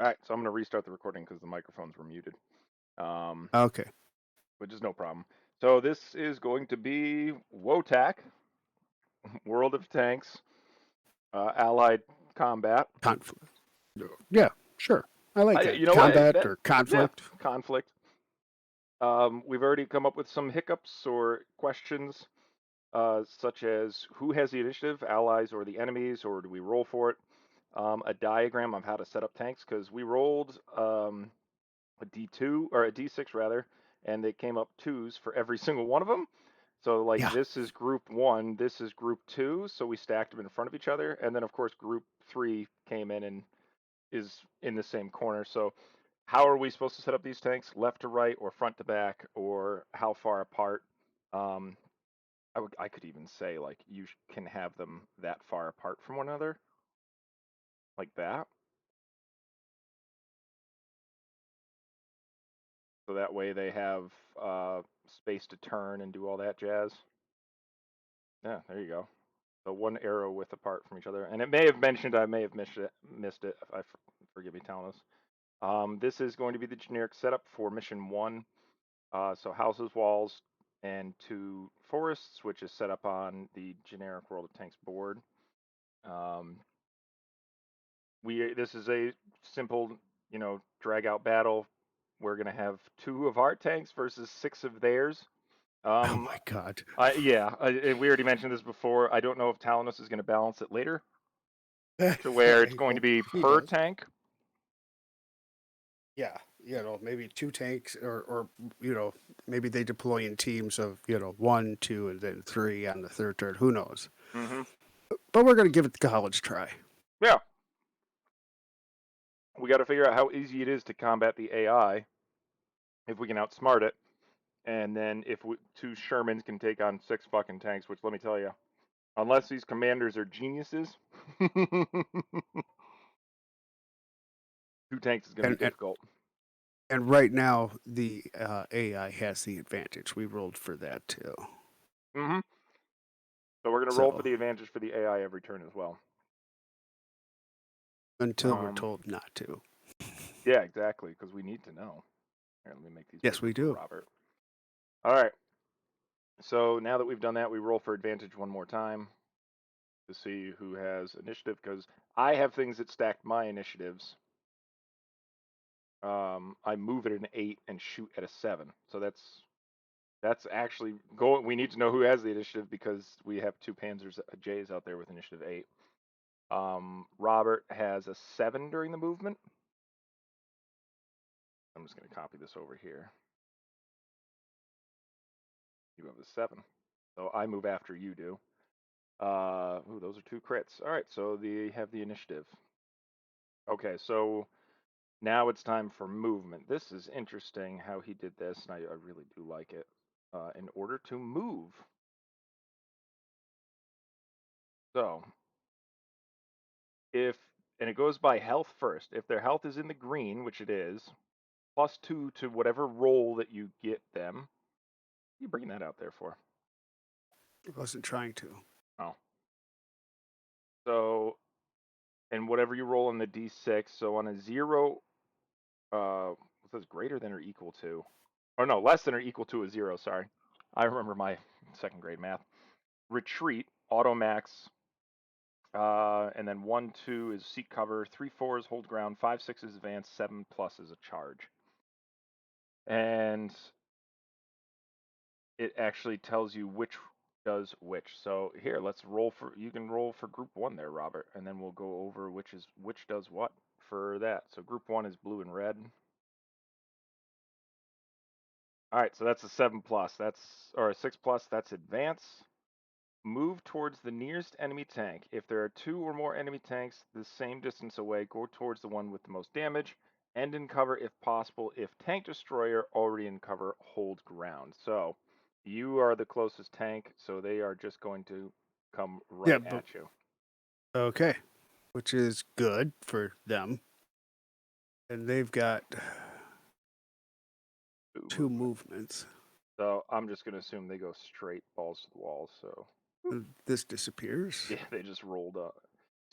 All right, so I'm going to restart the recording because the microphones were muted, Okay. which is no problem. So this is going to be WOTAC, World of Tanks, Allied Combat. Conflict. Yeah, sure. I like that. You know what? Combat or Yeah, conflict. conflict. We've already come up with some hiccups or questions, such as who has the initiative, allies or the enemies, or do we roll for it? A diagram of how to set up tanks because we rolled a D2 or a D6 rather, and they came up twos for every single one of them. So like Yeah. this is group 1, this is group 2, so we stacked them in front of each other, and then of course group 3 came in and is in the same corner. So how are we supposed to set up these tanks? Left to right or front to back or how far apart? Um, I could even say like you can have them that far apart from one another, like that. So that way they have space to turn and do all that jazz. Yeah, there you go. So one arrow width apart from each other. And it may have mentioned, I may have missed it. Forgive me, Talos. This is going to be the generic setup for mission 1. So houses, walls, and 2 forests, which is set up on the generic World of Tanks board. This is a simple, drag out battle. We're gonna have 2 of our tanks versus 6 of theirs. Oh my God. We already mentioned this before. I don't know if Talanos is going to balance it later to where it's I going to hope be he per does. tank. Yeah, maybe 2 tanks, or maybe they deploy in teams of 1, 2, and then 3 on the third turn. Who knows? Mm-hmm. But we're gonna give it the college try. Yeah, we got to figure out how easy it is to combat the AI if we can outsmart it, and then if 2 Shermans can take on 6 fucking tanks. Which let me tell you, unless these commanders are geniuses, 2 tanks is going to be And difficult. and right now the AI has the advantage. We rolled for that too. Mm-hmm. So we're going to roll for So the advantage for the AI every turn as well. until we're told not to. Yeah, exactly, because we need to know. Here, let me make these Yes, bigger we for do. Robert. All right. So now that we've done that, we roll for advantage one more time to see who has initiative because I have things that stack my initiatives. I move at an 8 and shoot at a 7. So that's actually going. We need to know who has the initiative because we have 2 Panzers J's out there with initiative 8. Robert has a 7 during the movement. I'm just going to copy this over here. You have a 7. So I move after you do. Those are 2 crits. All right, so they have the initiative. Okay, so now it's time for movement. This is interesting how he did this, and I really do like it. In order to move. So, and it goes by health first. If their health is in the green, which it is, +2 to whatever roll that you get them. What are you bringing that out there for? I wasn't trying to. Oh. So, and whatever you roll on the D6, so on a 0, it says greater than or equal to. Or no, less than or equal to a 0, sorry. I remember my 2nd grade math. Retreat, auto max, and then 1, 2 is seek cover, 3, 4 is hold ground, 5, 6 is advance, 7 plus is a charge. And it actually tells you which does which. So here, let's roll for, you can roll for group 1 there, Robert, and then we'll go over which does what for that. So group 1 is blue and red. All right, so that's a 7 plus. Or a 6 plus. That's advance. Move towards the nearest enemy tank. If there are 2 or more enemy tanks the same distance away, go towards the one with the most damage. End in cover if possible. If tank destroyer already in cover, hold ground. So you are the closest tank, so they are just going to come Yeah, right but at you. okay, which is good for them. And they've got 2 movements. So I'm just going to assume they go straight balls to the wall. So This disappears. yeah, they just rolled up.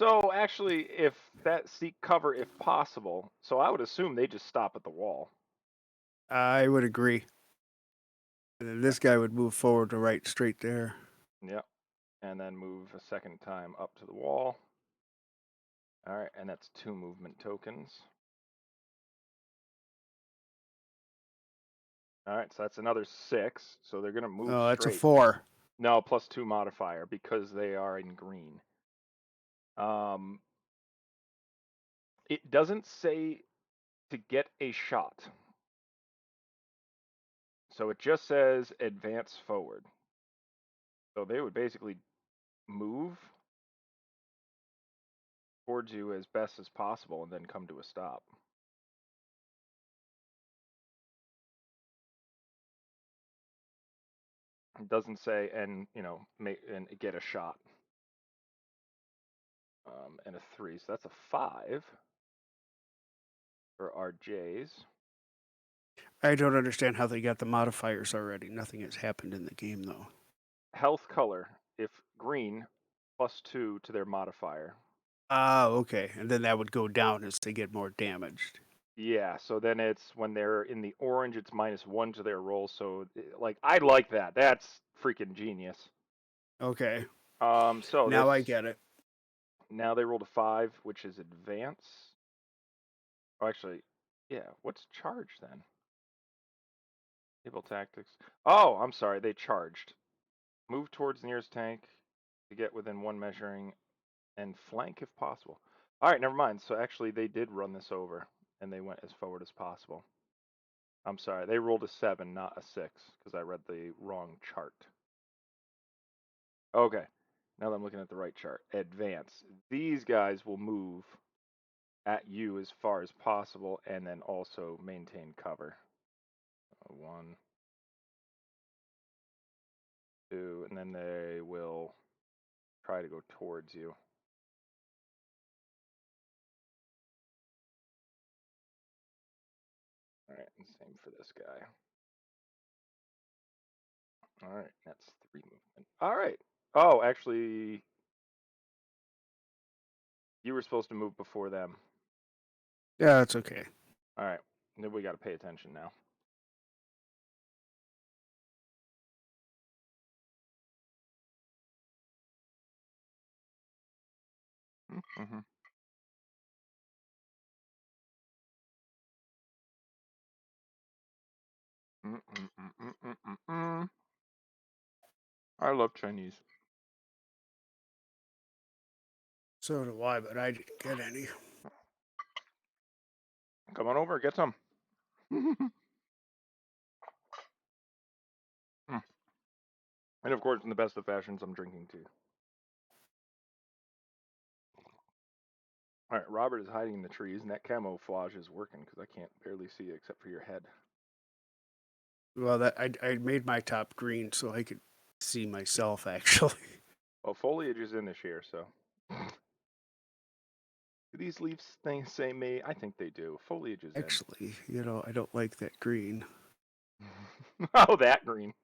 So actually, if that seek cover if possible, so I would assume they just stop at the wall. I would agree. And then this guy would move forward to right straight there. Yep. And then move a second time up to the wall. All right, and that's 2 movement tokens. All right, so that's another 6. So they're gonna move Oh, that's a straight. 4. No, +2 modifier because they are in green. It doesn't say to get a shot. So it just says advance forward. So they would basically move towards you as best as possible and then come to a stop. It doesn't say and and get a shot. And a 3, so that's a 5 for our Jays. I don't understand how they got the modifiers already. Nothing has happened in the game, though. Health color, if green, +2 to their modifier. Ah, okay. And then that would go down as they get more damaged. Yeah, so then it's when they're in the orange, it's -1 to their roll. So like I like that. That's freaking genius. Okay. So Now this I get it. now they rolled a 5, which is advance. Oh, actually, yeah. What's charge then? Table tactics. Oh, I'm sorry. They charged. Move towards the nearest tank to get within 1 measuring, and flank if possible. All right, never mind. So actually, they did run this over, and they went as forward as possible. I'm sorry. They rolled a 7, not a 6, because I read the wrong chart. Okay. Now that I'm looking at the right chart. Advance. These guys will move at you as far as possible, and then also maintain cover. 1, 2, and then they will try to go towards you. All right, and same for this guy. All right, that's 3 movement. All right. Oh, actually, you were supposed to move before them. Yeah, that's okay. All right, then we got to pay attention now. Mm-hmm. I love Chinese. So do I, but I didn't get any. Come on over, get some. And of course, in the best of fashions, I'm drinking tea. All right, Robert is hiding in the trees, and that camouflage is working because I can't barely see it except for your head. Well, that I made my top green so I could see myself, actually. Well, foliage is in this year, so. Do these leaves things say May? I think they do. Foliage is Actually, I don't like that green. in. Oh, that green.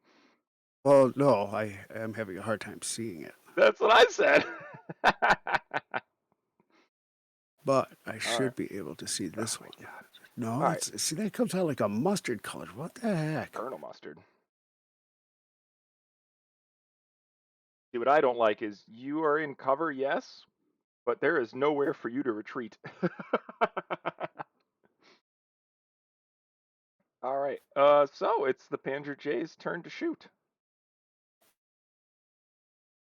Well, no, I am having a hard time seeing it. That's what I said. But I All should right. be able to see this Oh my one. God. No, All right. see that comes out like a mustard color. What the heck? Colonel mustard. See, what I don't like is you are in cover, yes, but there is nowhere for you to retreat. All right. So it's the Panzer J's turn to shoot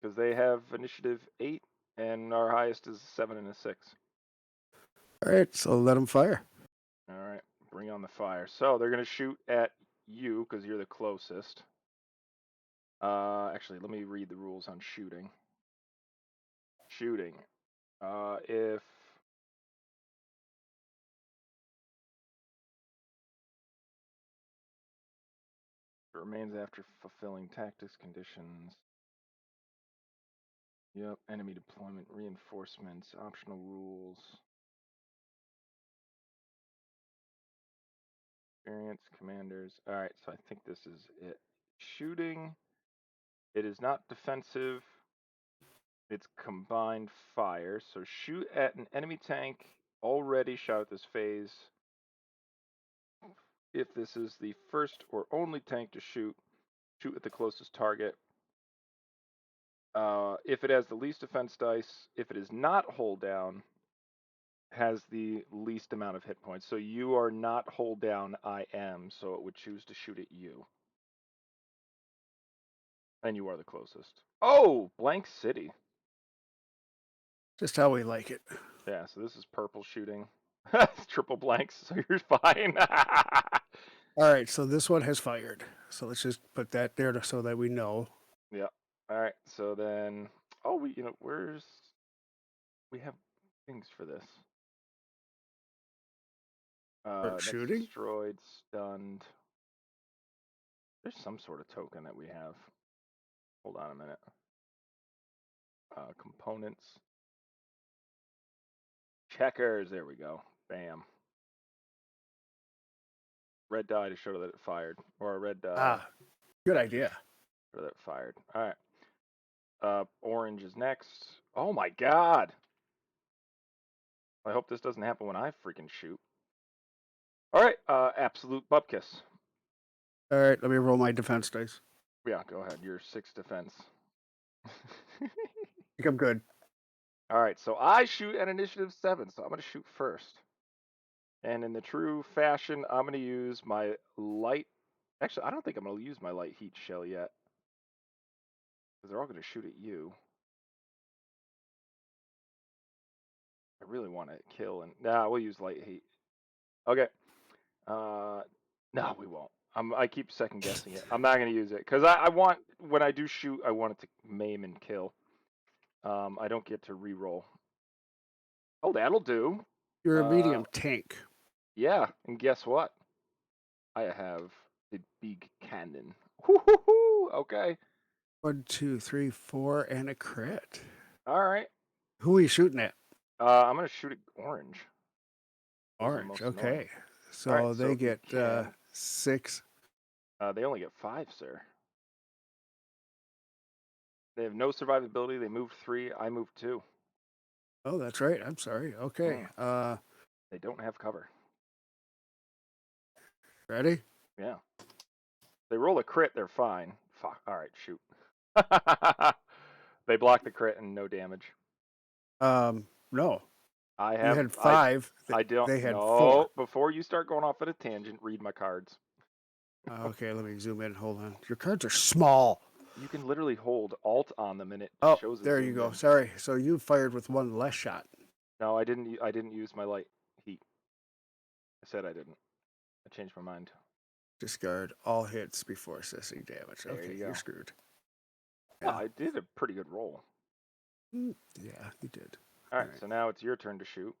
because they have initiative 8, and our highest is 7 and a 6. All right, so let them fire. All right. Bring on the fire. So they're gonna shoot at you because you're the closest. Actually, let me read the rules on shooting. Shooting. If it remains after fulfilling tactics conditions. Yep, enemy deployment, reinforcements, optional rules. Experience, commanders. Alright, so I think this is it. Shooting. It is not defensive. It's combined fire. So shoot at an enemy tank already shot at this phase. If this is the first or only tank to shoot, shoot at the closest target. If it has the least defense dice, if it is not hold down, has the least amount of hit points. So you are not hold down, I am, so it would choose to shoot at you. And you are the closest. Oh, blank city. Just how we like it. Yeah, so this is purple shooting. Triple blanks, so you're fine. All right, so this one has fired. So let's just put that there so that we know. Yeah. All right. So then, oh, we have things for this. That's shooting? destroyed, stunned. There's some sort of token that we have. Hold on a minute. Components. Checkers. There we go. Bam. Red die to show that it fired, or a red Good idea. show that it fired. All right. Orange is next. Oh my god. I hope this doesn't happen when I freaking shoot. All right. Absolute bupkis. All right, let me roll my defense dice. Yeah, go ahead. Your 6 defense. I think I'm good. All right, so I shoot at initiative 7, so I'm going to shoot first. And in the true fashion, I'm going to use my light. Actually, I don't think I'm going to use my light heat shell yet. Because they're all going to shoot at you. I really want to kill and. Nah, we'll use light heat. Okay. No, we won't. I keep second guessing it. I'm not going to use it. Because I want, when I do shoot, I want it to maim and kill. I don't get to reroll. Oh, that'll do. You're a medium tank. Yeah, and guess what? I have the big cannon. Woo-hoo-hoo! Okay. 1, 2, 3, 4, and a crit. All right. Who are you shooting at? I'm gonna shoot at orange. Those are the Orange. most Okay. annoying. So All right, they so you get can- 6. They only get 5, sir. They have no survivability. They move 3. I move 2. Oh, that's right. I'm sorry. Okay. They don't have cover. Ready? Yeah. They roll a crit. They're fine. Fuck. All right. Shoot. They block the crit and no damage. No. I You have. had 5. I don't. They had no. 4. Before you start going off at a tangent, read my cards. Okay, let me zoom in. Hold on. Your cards are small. You can literally hold Alt on them and it Oh, shows. there you go. Sorry. So you fired with 1 less shot. No, I didn't. I didn't use my light heat. I said I didn't. I changed my mind. Discard all hits before assessing damage. There Okay, you go. you're screwed. Well, Yeah. I did a pretty good roll. Yeah, you did. All right, so now it's your turn to shoot.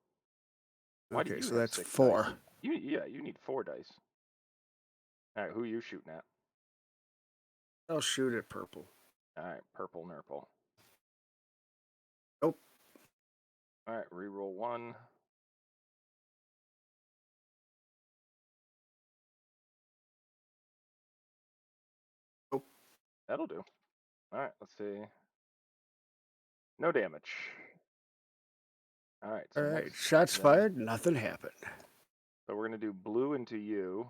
Why do Okay, you so have that's 6 4. dice? You need 4 dice. All right, who are you shooting at? I'll shoot at purple. All right, purple nurple. Nope. All right, reroll 1. Nope. That'll do. All right, let's see. No damage. All right. So All right, next, shots then- fired. Nothing happened. So we're gonna do blue into you.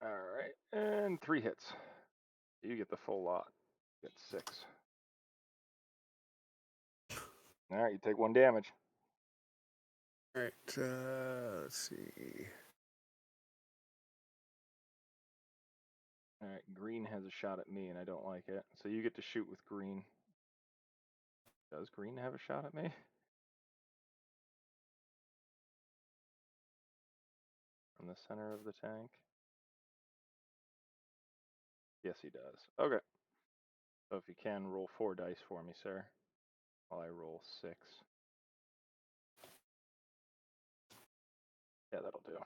All right, and 3 hits. You get the full lot. You get 6. All right, you take 1 damage. All right, let's see. All right, green has a shot at me, and I don't like it. So you get to shoot with green. Does green have a shot at me? From the center of the tank? Yes, he does. Okay. So if you can, roll 4 dice for me, sir, while I roll 6. Yeah, that'll do.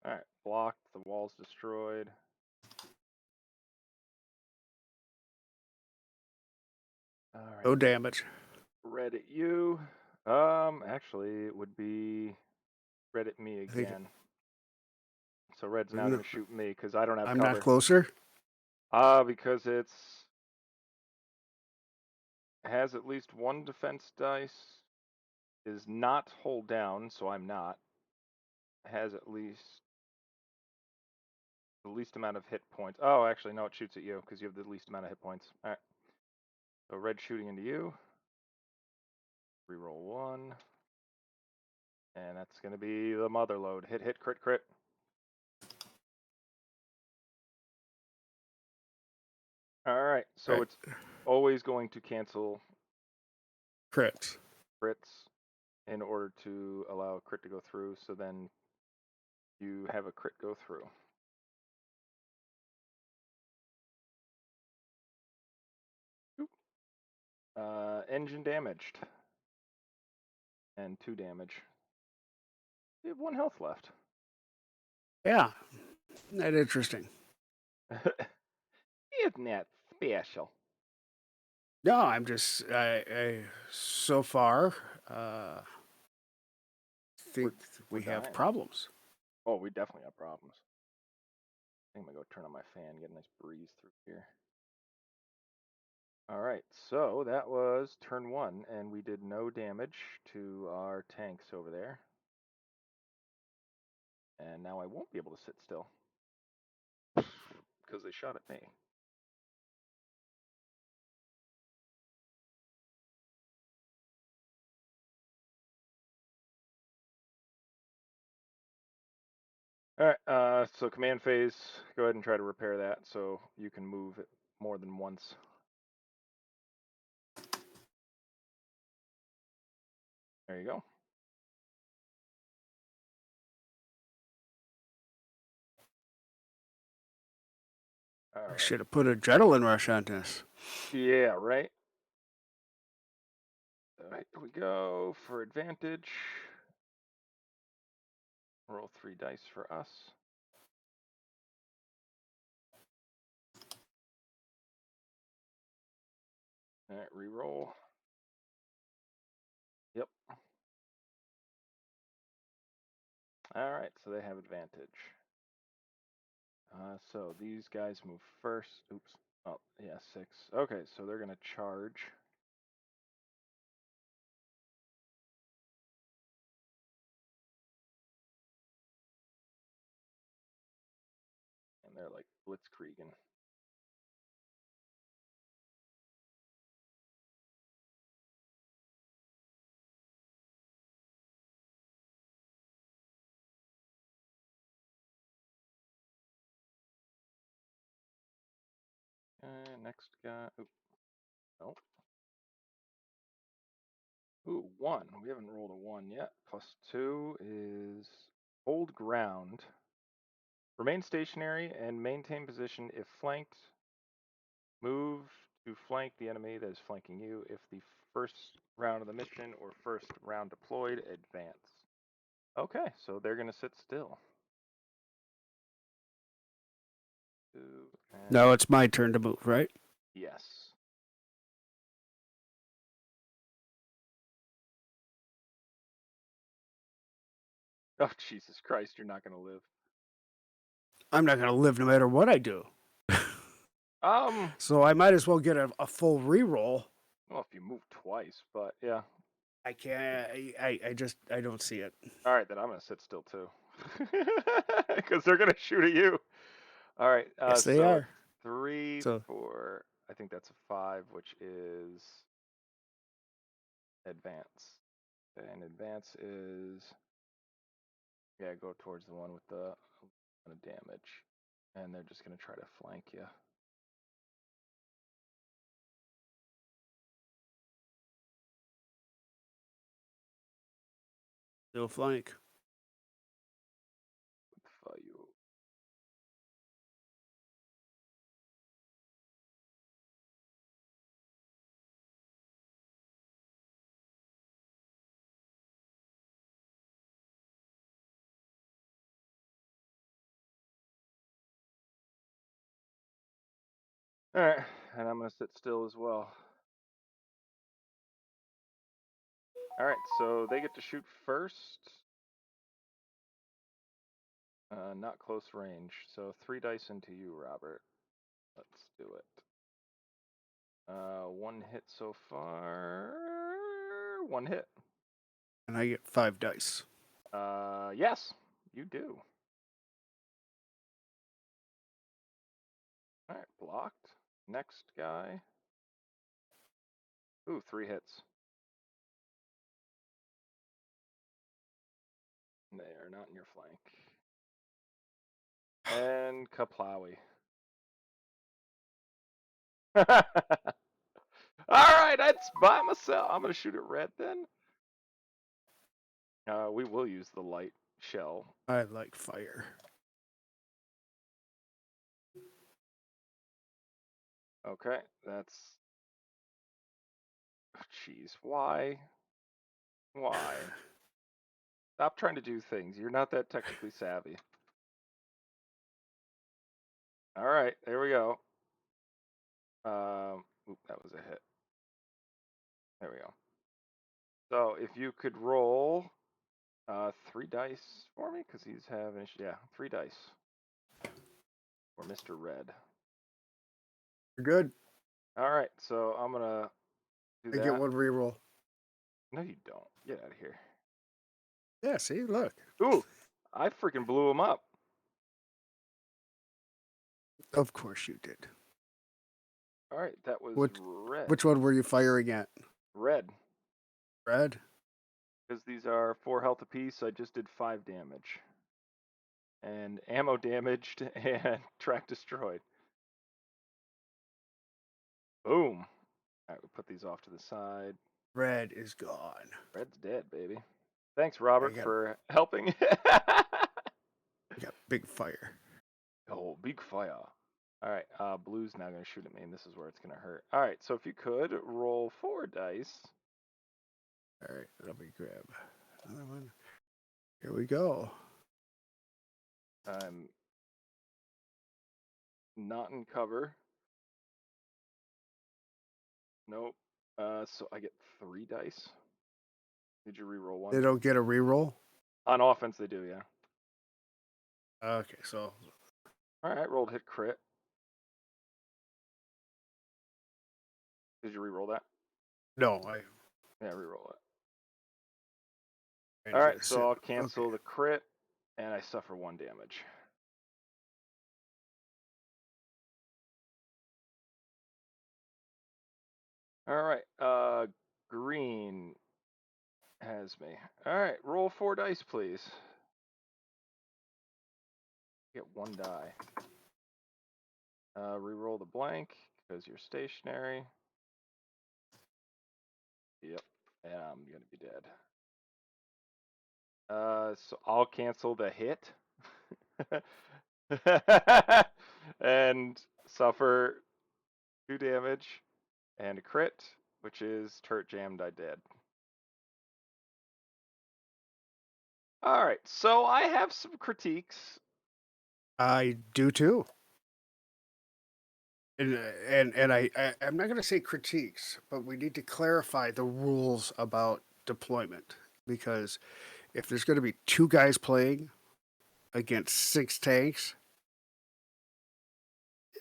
All right, blocked. The wall's destroyed. All right. No damage. Red at you. Actually, it would be red at me think- again. so red's now No, going to shoot me because I don't have I'm cover. not closer. Because it's has at least one defense dice, is not hold down, so I'm not. Has at least the least amount of hit points. Oh, actually, no, it shoots at you because you have the least amount of hit points. All right. So red shooting into you. Reroll 1. And that's going to be the mother load. Hit, hit, crit, crit. All right. So Right. it's always going to cancel Crits. crits in order to allow a crit to go through. So then you have a crit go through. Engine damaged. And 2 damage. You have 1 health left. Yeah, that interesting. Isn't that special? No, I'm just I so far think We're we have dying. problems. Oh, we definitely have problems. I think I'm gonna go turn on my fan, get a nice breeze through here. All right, so that was turn 1, and we did no damage to our tanks over there. And now I won't be able to sit still because they shot at me. All right, so command phase, go ahead and try to repair that so you can move it more than once. There you go. All I right. should have put adrenaline rush on this. Yeah, right. All right, here we go for advantage. Roll 3 dice for us. All right, reroll. Yep. All right, so they have advantage. So these guys move first. Oops. Oh, yeah, 6. Okay, so they're gonna charge. And they're like blitzkrieging. Next guy. Ooh, nope. Ooh, 1. We haven't rolled a 1 yet. +2 is hold ground. Remain stationary and maintain position if flanked. Move to flank the enemy that is flanking you. If the first round of the mission or first round deployed, advance. Okay, so they're gonna sit still. Now it's my turn to move, right? Yes. Oh, Jesus Christ, you're not gonna live. I'm not going to live no matter what I do. Um, So I might as well get a full reroll. well, if you move twice, but yeah. I can't. I don't see it. All right, then I'm gonna sit still too, because they're gonna shoot at you. All right. Yes, they So are. 3, So 4. I think that's a 5, which is advance. And advance is yeah, go towards the one with the damage, and they're just gonna try to flank you. no flank. Fire. All right, and I'm gonna sit still as well. All right, so they get to shoot first. Not close range. So 3 dice into you, Robert. Let's do it. 1 hit so far. 1 hit. And I get 5 dice. Yes, you do. All right, blocked. Next guy. Ooh, 3 hits. They are not in your flank. And Kaplawi. Alright, that's by myself. I'm gonna shoot it red then. We will use the light shell. I like fire. Okay, that's... Jeez, why? Why? Stop trying to do things. You're not that technically savvy. Alright, there we go. Oop, that was a hit. There we go. So, if you could roll 3 dice for me, because he's having... Yeah, 3 dice. For Mr. Red. You're good. Alright, so I'm gonna do I that. get 1 reroll. No, you don't. Get out of here. Yeah, see, look. Ooh, I freaking blew him up. Of course you did. All right, that was red. Which one were you firing at? Red. Red? Because these are 4 health apiece, I just did 5 damage. And ammo damaged and track destroyed. Boom. All right, we put these off to the side. Red is gone. Red's dead, baby. Thanks, Robert, for helping. We got big fire. Oh, big fire. All right, blue's now going to shoot at me, and this is where it's going to hurt. All right, so if you could, roll 4 dice. All right, let me grab another one. Here we go. I'm not in cover. Nope. So I get 3 dice. Did you reroll 1? They don't get a reroll? On offense, they do, yeah. Okay, so... All right, rolled hit crit. Did you reroll that? No, Yeah, reroll it. All right, so I'll cancel the crit, and I suffer 1 damage. All right, green has me. All right, roll 4 dice, please. Get 1 die. Reroll the blank, because you're stationary. Yep, and I'm gonna be dead. So I'll cancel the hit. And suffer 2 damage and a crit, which is turret jammed, I dead. Alright, so I have some critiques. I do too. And I'm not going to say critiques, but we need to clarify the rules about deployment. Because if there's going to be 2 guys playing against 6 tanks,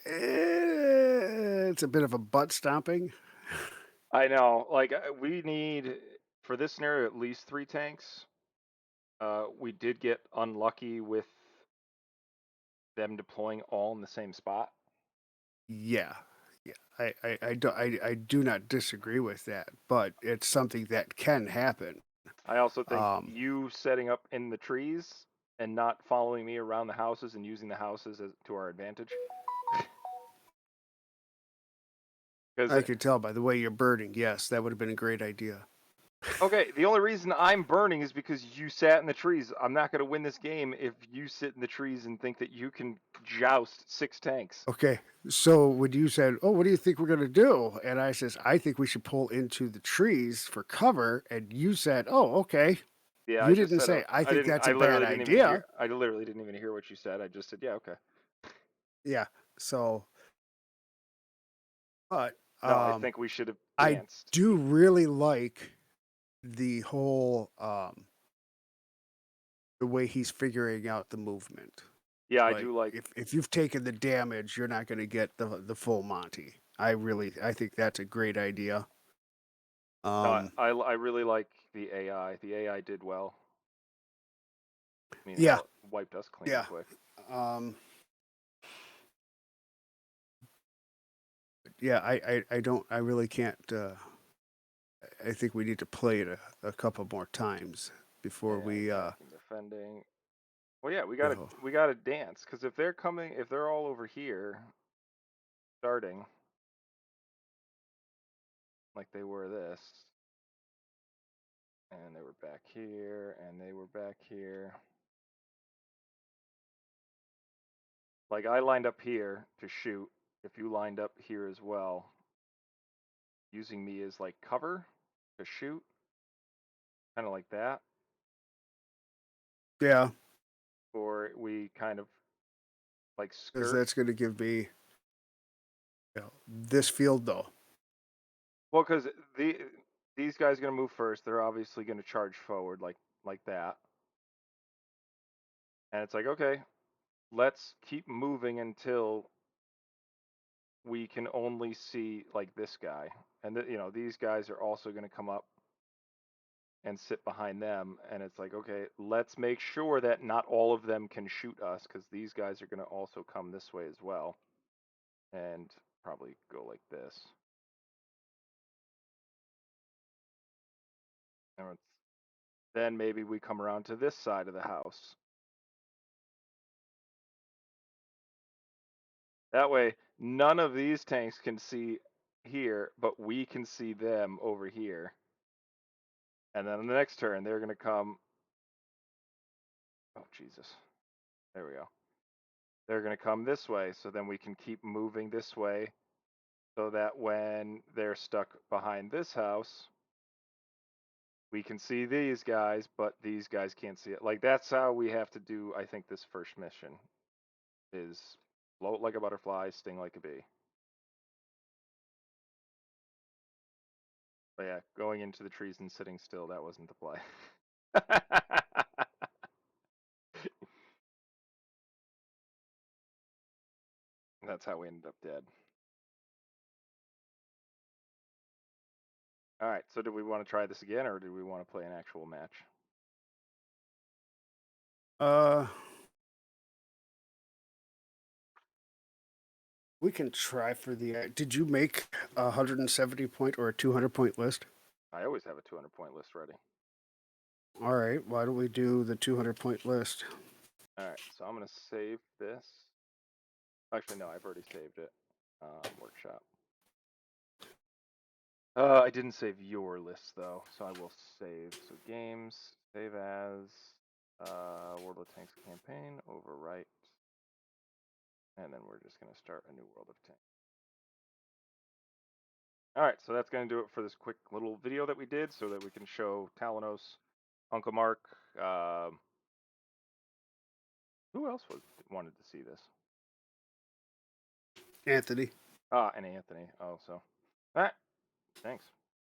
it's a bit of a butt stomping. I know, like, we need, for this scenario, at least 3 tanks. We did get unlucky with them deploying all in the same spot. Yeah. I do not disagree with that, but it's something that can happen. I also think you setting up in the trees and not following me around the houses and using the houses to our advantage. I could tell by the way you're burning. Yes, that would have been a great idea. Okay, the only reason I'm burning is because you sat in the trees. I'm not going to win this game if you sit in the trees and think that you can joust 6 tanks. Okay, so when you said, "Oh, what do you think we're going to do?" and I says, "I think we should pull into the trees for cover," and you said, "Oh, okay." Yeah, you didn't say, "I think that's a bad idea." I literally didn't even hear what you said. I just said, "Yeah, okay." Yeah. So, but no, I think we should have danced. I do really like the whole the way he's figuring out the movement. Yeah, I Like do like. if you've taken the damage, you're not going to get the full Monty. I think that's a great idea. No, I really like the AI. The AI did well. I mean, Yeah, hell, it wiped us clean yeah. quick. Yeah, I really can't. I think we need to play it a couple more times before Yeah, we. attacking, defending. Well, yeah, You know, we gotta dance because if they're coming, if they're all over here, starting like they were this, and they were back here, and they were back here. Like I lined up here to shoot. If you lined up here as well, using me as like cover to shoot, kind of like that, yeah, or we kind of like because skirt. that's going to give me, this field though. Well, because these guys are gonna move first. They're obviously gonna charge forward like that, and it's like okay, let's keep moving until we can only see like this guy, and these guys are also gonna come up and sit behind them, and it's like okay, let's make sure that not all of them can shoot us because these guys are gonna also come this way as well, and probably go like this. And then maybe we come around to this side of the house. That way, none of these tanks can see here, but we can see them over here. And then on the next turn, they're going to come. Oh, Jesus. There we go. They're going to come this way, so then we can keep moving this way so that when they're stuck behind this house, we can see these guys, but these guys can't see it. Like, that's how we have to do, I think, this first mission is float like a butterfly, sting like a bee. But yeah, going into the trees and sitting still, that wasn't the play. That's how we ended up dead. All right, so do we want to try this again, or do we want to play an actual match? We can try for the. Did you make a 170 point or a 200 point list? I always have a 200 point list ready. All right, why don't we do the 200 point list? All right, so I'm going to save this. Actually, no, I've already saved it. Workshop. I didn't save your list, though, so I will save. So games, save as, World of Tanks campaign, overwrite. And then we're just going to start a new World of Tanks. All right, so that's going to do it for this quick little video that we did so that we can show Talanos, Uncle Mark. Who else wanted to see this? Anthony. And Anthony. Oh, so. All right. Thanks.